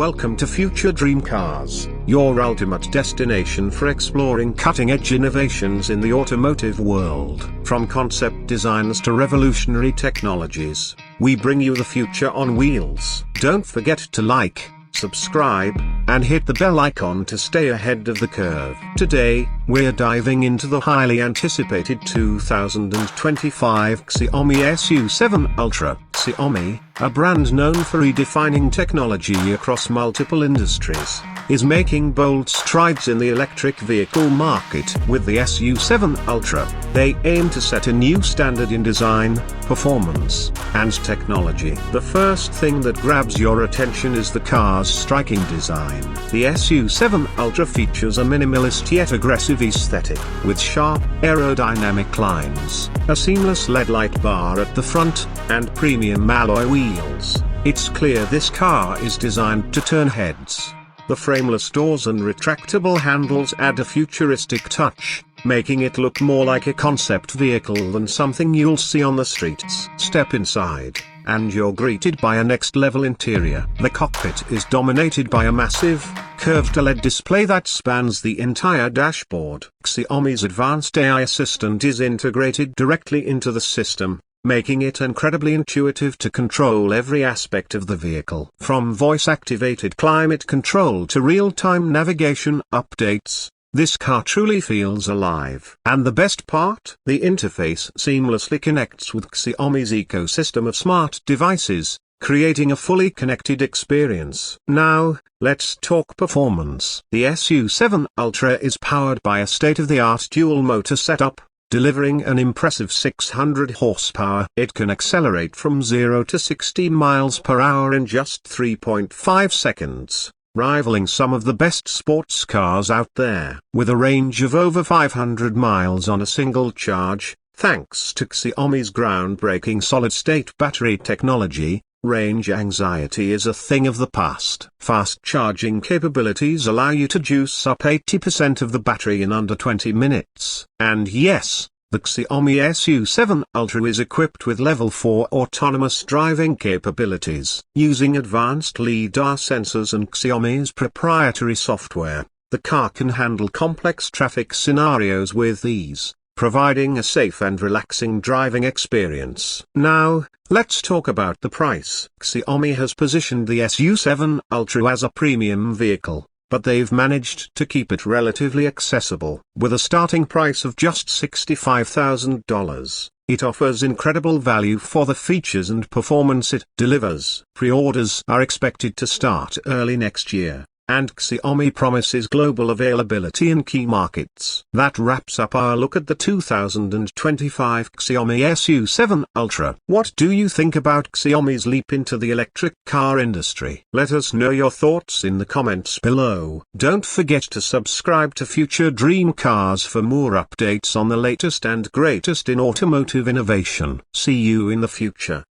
welcome to Future Dream Cars, your ultimate destination for exploring cutting-edge innovations in the automotive world. From concept designs to revolutionary technologies, we bring you the future on wheels. Don't forget to like, subscribe, and hit the bell icon to stay ahead of the curve. Today, we're diving into the highly anticipated 2025 Xiaomi SU7 Ultra. Xiaomi, a brand known for redefining technology across multiple industries, is making bold strides in the electric vehicle market. With the SU7 Ultra, they aim to set a new standard in design, performance, and technology. The first thing that grabs your attention is the car's striking design. The SU7 Ultra features a minimalist yet aggressive aesthetic, with sharp, aerodynamic lines, a seamless LED light bar at the front, and premium alloy wheels. It's clear this car is designed to turn heads. The frameless doors and retractable handles add a futuristic touch, making it look more like a concept vehicle than something you'll see on the streets. Step inside, and you're greeted by a next-level interior. The cockpit is dominated by a massive, curved LED display that spans the entire dashboard. Xiaomi's advanced AI assistant is integrated directly into the system, making it incredibly intuitive to control every aspect of the vehicle. From voice-activated climate control to real-time navigation updates, this car truly feels alive. And the best part? The interface seamlessly connects with Xiaomi's ecosystem of smart devices, creating a fully connected experience. Now, let's talk performance. The SU7 Ultra is powered by a state-of-the-art dual-motor setup, delivering an impressive 600 horsepower. It can accelerate from 0 to 60 miles per hour in just 3.5 seconds, rivaling some of the best sports cars out there. With a range of over 500 miles on a single charge, thanks to Xiaomi's groundbreaking solid-state battery technology, range anxiety is a thing of the past. Fast charging capabilities allow you to juice up 80% of the battery in under 20 minutes. And yes, the Xiaomi SU7 Ultra is equipped with Level 4 autonomous driving capabilities. Using advanced LiDAR sensors and Xiaomi's proprietary software, the car can handle complex traffic scenarios with ease, providing a safe and relaxing driving experience. Now, let's talk about the price. Xiaomi has positioned the SU7 Ultra as a premium vehicle, but they've managed to keep it relatively accessible. With a starting price of just $65,000, it offers incredible value for the features and performance it delivers. Pre-orders are expected to start early next year, and Xiaomi promises global availability in key markets. That wraps up our look at the 2025 Xiaomi SU7 Ultra. What do you think about Xiaomi's leap into the electric car industry? Let us know your thoughts in the comments below. Don't forget to subscribe to Future Dream Cars for more updates on the latest and greatest in automotive innovation. See you in the future.